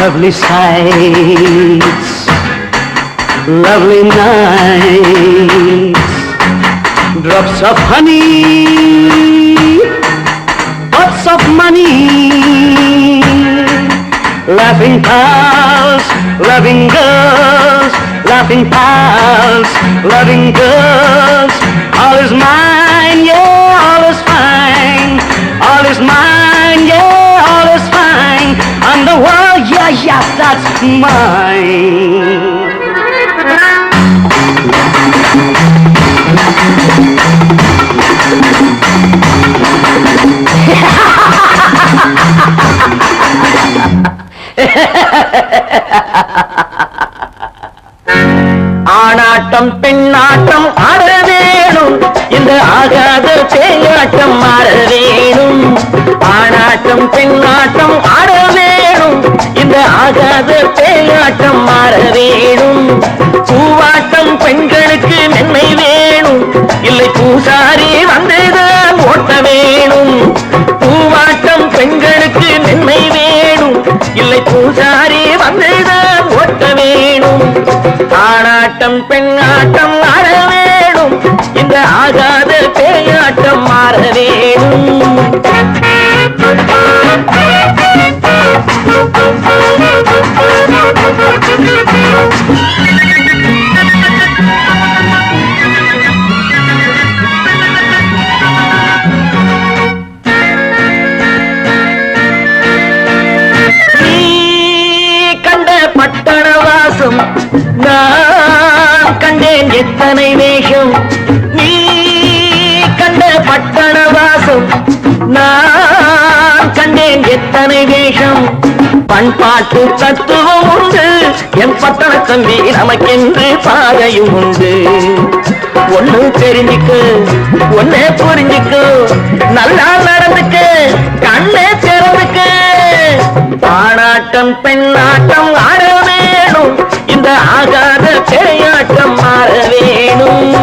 lovely sights, lovely nights, drops of honey, pots of money, laughing pals, loving girls, laughing pals, loving girls. All is mine, yeah, all is fine. All is mine, yeah, all is fine. And the world, yeah, yeah, that's mine. ஆனாட்டம் பெண்ணாட்டம் ஆட வேணும், இந்த ஆகாத தேயாட்டம் ஆட வேணும். ஆனாட்டம் பெண்ணாட்டம் ஆட வேணும், இந்த ஆகாத தேயாட்டம் ஆட வேணும். பூவாட்டம் பெண்களுக்கு மென்மை வேணும், இல்லை பூசாரி வந்தேதான் ஓட்ட வேணும். பூவாட்டம் பெண்களுக்கு மென்மை வேணும், இல்லை பூசாரி வந்தேதான் ஓட்ட வேணும். ஆனாட்டம் பெண்ணாட்டம் ஆட வேணும், இந்த ஆகாத பேயாட்டம் மாற வேணும். நான் கண்டேன் எத்தனை வேஷம், நீ கண்ட பட்டண வாசம். நான் கண்டேன் எத்தனை வேஷம், பண்பாட்டு தத்துவம் உண்டு என் பட்டண தம்பி, நமக்கென்று பாதையும் உண்டு. ஒண்ணு தெரிஞ்சுக்கு, ஒன்னே புரிஞ்சுக்கு, நல்லா நடந்துக்கு, கண்ணே திறந்துக்கு. ஆனாட்டம் பெண்ணாட்டம் ஆட வேணும், இந்த ஆகாத பேயாட்டம் மாற வேணும்.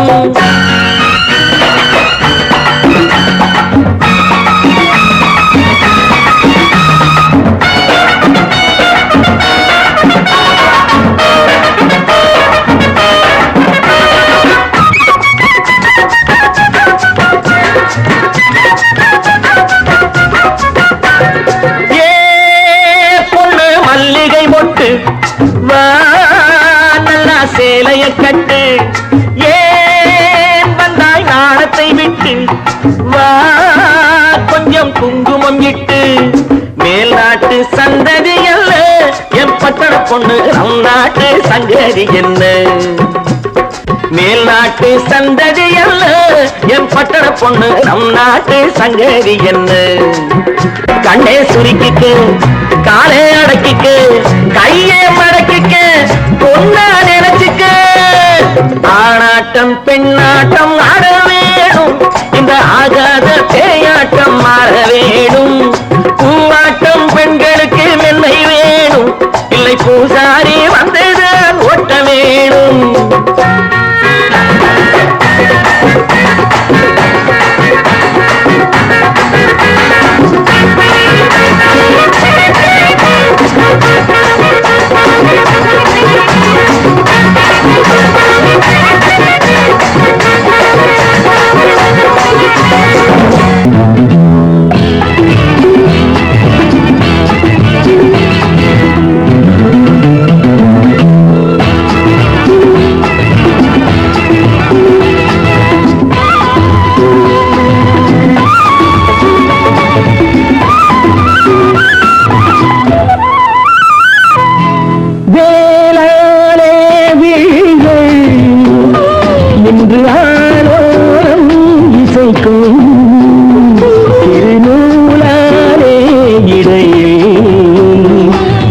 சேலைய கட்டு, ஏன் வந்தாய் நாணத்தை விட்டு, வா கொஞ்சம் குங்குமம் இட்டு. மேல் நாட்டு சந்ததி அல்ல என் பட்டண பொண்ணு, நம் நாட்டு சங்கதி என்ன. மேல் நாட்டு சந்ததி அல்ல என் பட்டண பொண்ணு, நம் நாட்டு சங்கதி என்ன. கண்ணே சுருக்கிக்கு, காலே அடக்கிக்கு, கையே மடக்கிக்கு, பொண்ணா நினைச்சுக்கு. ஆனாட்டம் பெண்ணாட்டம் ஆட வேணும், இந்த ஆகாத பேயாட்டம் மாற வேணும். பூவாட்டம் பெண்களுக்கு மென்மை வேணும், இல்லை பூசாரி வந்தேதான் ஓட்ட வேணும்.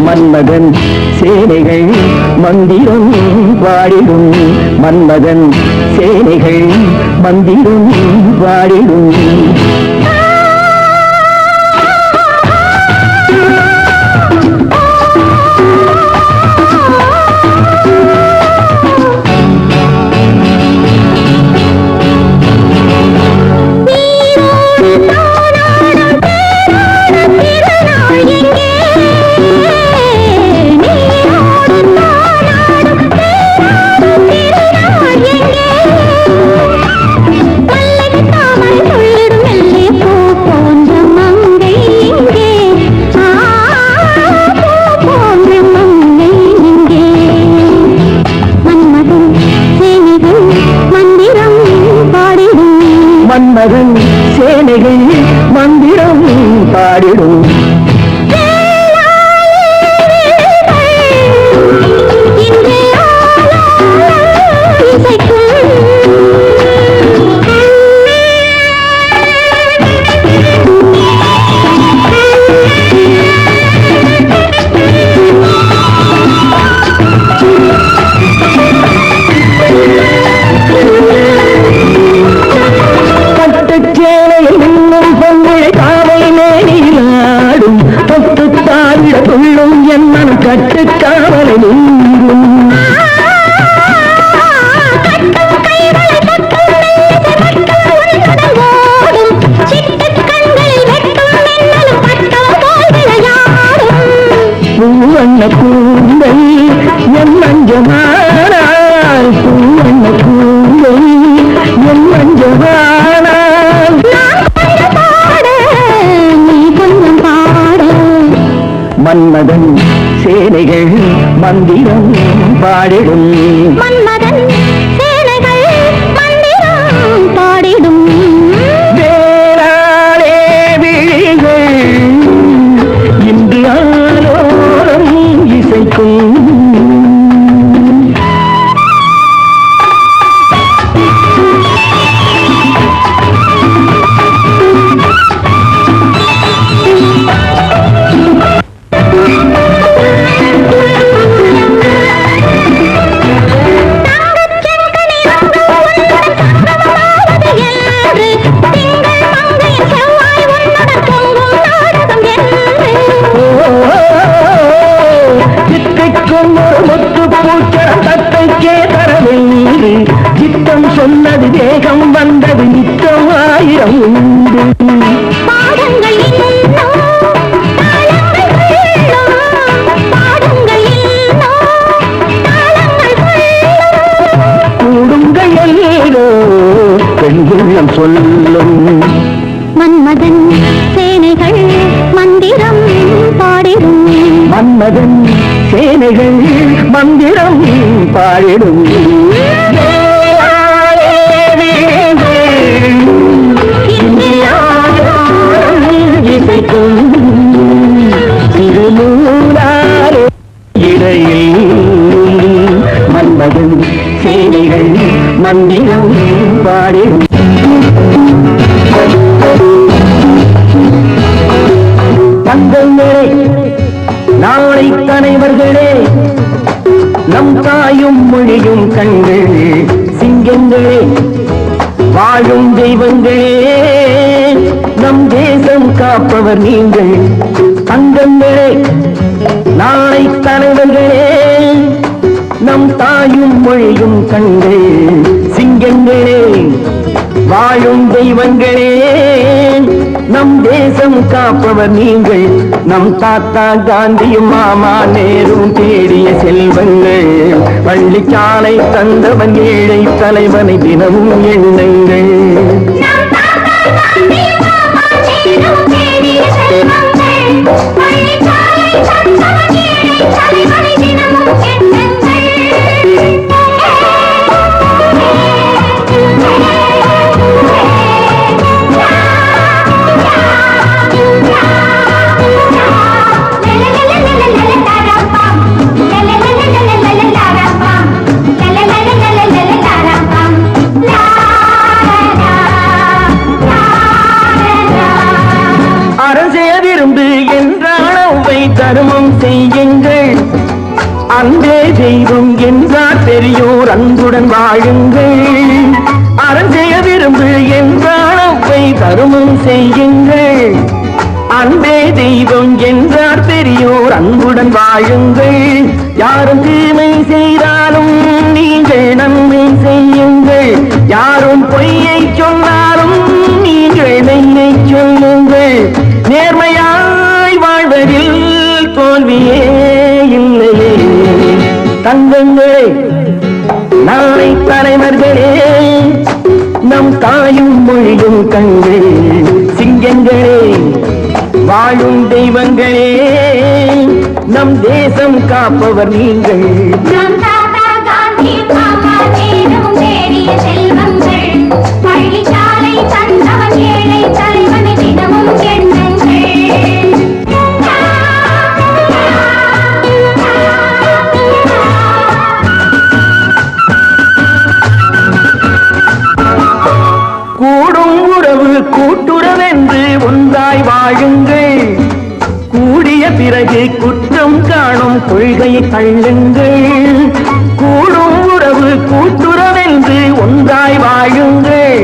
மன்மதன் சேனைகள் மந்திரம் பாடிடும், மன்மதன் சேனைகள் மந்திரம் பாடிடும். மன்மதன் சேனைகள் மந்திரம் பாடிடும் கட்டுக்காவலை நீங்கும் பூவண்ண கூந்தல் என் மஞ்சமானால் பூவண்ண கூந்தல் என் மஞ்சமானால் நீ கொஞ்சம் பாட மன்மதன் சேனைகள் மந்திரம் பாடிடும் மன்மதன் சேனைகள் மந்திரம் பாடிடும் வேளாளே விழிகள் இன்று ஆலோலம் இசைக்கும் சித்தம் சொன்னது தேகம் வந்தது நித்தம் ஆயிரம் உண்டு பாடங்கள் கூடுங்கள் எல்லோ பெண்குள்ளம் சொல்லும் மன்மதன் சேனைகள் மந்திரம் பாடிடும் மன்மதன் சேனைகள் மந்திரம் பாடிடும் இசைக்கும் திருநூலாரே இடையில் மன்மதன் சேனைகள் மந்திரம் பாடிடும் தங்கங்களே நாளை தலைவர்களே நம் தாயும் மொழியும் கண்கள் சிங்கங்களே வாழும் தெய்வங்களே நம் தேசம் காப்பவர் நீங்கள் தங்கங்களே நாளை தலைவர்களே நம் தாயும் மொழியும் கண்கள் சிங்கங்களே வாழும் தெய்வங்களே நம் தேசம் காப்பவர் நீங்கள் நம் தாத்தா காந்தியும் மாமா நேரும் தேடிய செல்வங்கள் பள்ளிச்சாலை தந்தவன் ஏழை தலைவனை தினமும் எண்ணுங்கள் தர்மம் செய்யுங்கள் அன்பே தெய்வம் என்றார் பெரியோர் அன்புடன் வாழுங்கள் அறம் செய்ய விரும்பு என்றால் அவ்வை தர்மம் செய்யுங்கள் அன்பே தெய்வம் என்றார் பெரியோர் அன்புடன் வாழுங்கள் யாரும் தீமை செய்தாலும் நீங்கள் நன்மை செய்யுங்கள் யாரும் பொய்யை சொன்னாலும் நீங்கள் மெய்யை சொல்லுங்கள் நேர்மையாய் வாழ்வதில் தோல்வியே இல்லையே தங்கங்களே நாளை தலைவர்களே நம் தாயும் மொழியும் கண்கள் சிங்கங்களே வாழும் தெய்வங்களே நம் தேசம் காப்பவர் நீங்கள் செல்வங்கள் பள்ளிச்சாலை கூடும் உறவு கூட்டுறவென்று ஒன்றாய் வாழுங்கள். கூடிய பிறகு குற்றம் காணும் கொள்கையை தள்ளுங்கள். கூடும் உறவு கூட்டுறவென்று ஒன்றாய் வாழுங்கள்.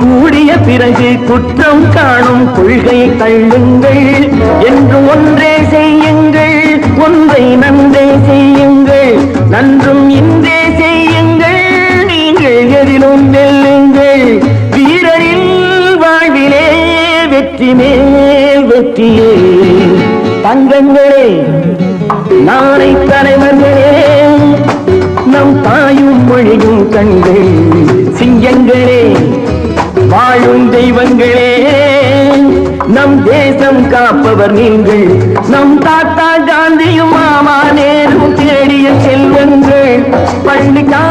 கூடிய பிறகு குற்றம் காணும் கொள்கையை தள்ளுங்கள். என்று ஒன்றே செய்யுங்கள், ஒன்றை நன்றே செய்யுங்கள். நன்றும் இன்றே செய்யுங்கள், நீங்கள் எதிலும் வெல்லுங்கள். வீரரின் வாழ்விலே வெற்றி மேல் வெற்றியே. தங்கங்களே, நாளை தலைவர்களே, நம் தாயும் மொழியும் கண்கள். சிங்கங்களே, வாழும் தெய்வங்களே, நம் தேசம் காப்பவர் நீங்கள். நம் தாத்தா காந்தியும் மாமா நேரும் தேடிய செல்வங்கள். பள்ளிக்கா